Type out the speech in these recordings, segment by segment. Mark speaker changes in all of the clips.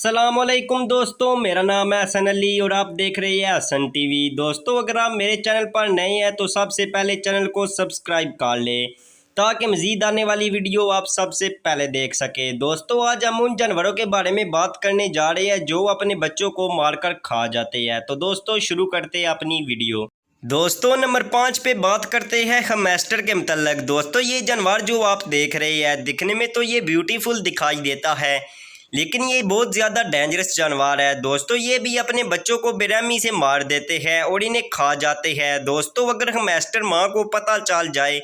Speaker 1: अस्सलामुअलैकुम दोस्तों, मेरा नाम है हसन अली और आप देख रहे हैं हसन टीवी। दोस्तों, अगर आप मेरे चैनल पर नए हैं तो सबसे पहले चैनल को सब्सक्राइब कर लें ताकि मज़ीद आने वाली वीडियो आप सबसे पहले देख सकें। दोस्तों, आज हम उन जानवरों के बारे में बात करने जा रहे हैं जो अपने बच्चों को मारकर खा जाते हैं। तो दोस्तों, शुरू करते हैं अपनी वीडियो। दोस्तों, नंबर 5 पे बात करते हैं हैमस्टर के मतलब। दोस्तों, ये जानवर जो आप देख रहे हैं दिखने में तो ये ब्यूटीफुल दिखाई देता है, लेकिन ये बहुत ज़्यादा डेंजरस जानवर है। दोस्तों, ये भी अपने बच्चों को बेरहमी से मार देते हैं और इन्हें खा जाते हैं। दोस्तों, अगर हैमस्टर माँ को पता चल जाए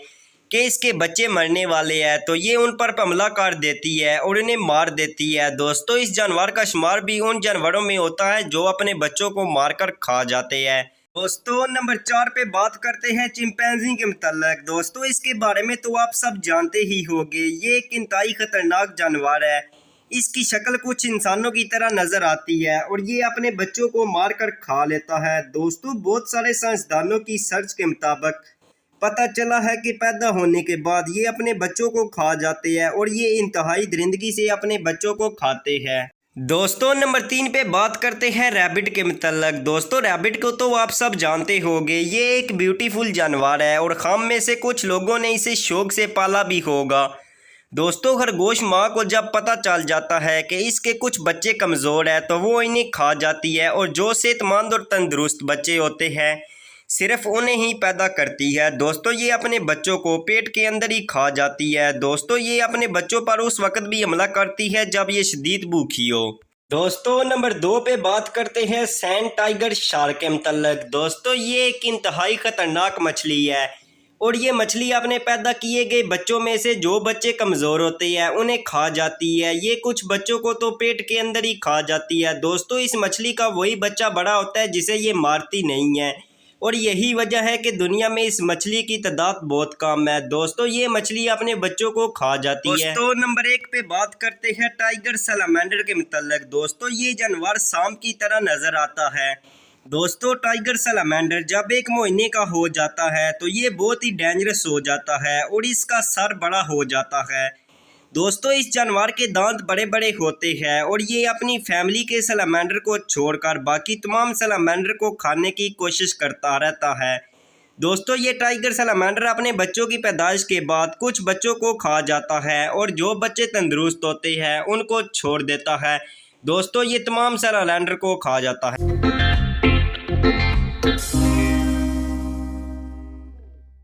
Speaker 1: कि इसके बच्चे मरने वाले हैं तो ये उन पर हमला कर देती है और इन्हें मार देती है। दोस्तों, इस जानवर का शुमार भी उन जानवरों में होता है जो अपने बच्चों को मारकर खा जाते हैं। दोस्तों, नंबर 4 पे बात करते हैं चिंपैंजी के मतलब। दोस्तों, इसके बारे में तो आप सब जानते ही होंगे। ये एक इंतहाई खतरनाक जानवर है। इसकी शक्ल कुछ इंसानों की तरह नजर आती है और ये अपने बच्चों को मारकर खा लेता है। दोस्तों, बहुत सारे साइंसदानों की सर्च के मुताबिक पता चला है कि पैदा होने के बाद ये अपने बच्चों को खा जाते हैं और ये इंतहाई दरिंदगी से अपने बच्चों को खाते हैं। दोस्तों, नंबर 3 पे बात करते हैं रैबिट के मतलब। दोस्तों, रैबिट को तो आप सब जानते होंगे। ये एक ब्यूटीफुल जानवर है और खाम में से कुछ लोगों ने इसे शौक से पाला भी होगा। दोस्तों, खरगोश माँ को जब पता चल जाता है कि इसके कुछ बच्चे कमज़ोर हैं तो वो इन्हें खा जाती है और जो सेहतमंद और तंदुरुस्त बच्चे होते हैं सिर्फ उन्हें ही पैदा करती है। दोस्तों, ये अपने बच्चों को पेट के अंदर ही खा जाती है। दोस्तों, ये अपने बच्चों पर उस वक्त भी हमला करती है जब ये शदीद भूखी हो। दोस्तों, नंबर 2 पे बात करते हैं सैंड टाइगर शार्क के मतलब। दोस्तों, ये एक इंतहाई खतरनाक मछली है और ये मछली अपने पैदा किए गए बच्चों में से जो बच्चे कमज़ोर होते हैं उन्हें खा जाती है। ये कुछ बच्चों को तो पेट के अंदर ही खा जाती है। दोस्तों, इस मछली का वही बच्चा बड़ा होता है जिसे ये मारती नहीं है और यही वजह है कि दुनिया में इस मछली की तादाद बहुत कम है। दोस्तों, ये मछली अपने बच्चों को खा जाती है। दोस्तों, नंबर 1 पे बात करते हैं टाइगर सैलामेंडर के मतलब। दोस्तों, ये जानवर सांप की तरह नजर आता है। दोस्तों, टाइगर सैलामेंडर जब 1 महीने का हो जाता है तो ये बहुत ही डेंजरस हो जाता है और इसका सर बड़ा हो जाता है। दोस्तों, इस जानवर के दांत बड़े बड़े होते हैं और ये अपनी फैमिली के सैलामेंडर को छोड़कर बाकी तमाम सैलामेंडर को खाने की कोशिश करता रहता है। दोस्तों, ये टाइगर सैलामेंडर अपने बच्चों की पैदाइश के बाद कुछ बच्चों को खा जाता है और जो बच्चे तंदुरुस्त होते हैं उनको छोड़ देता है। दोस्तों, ये तमाम सैलामेंडर को खा जाता है।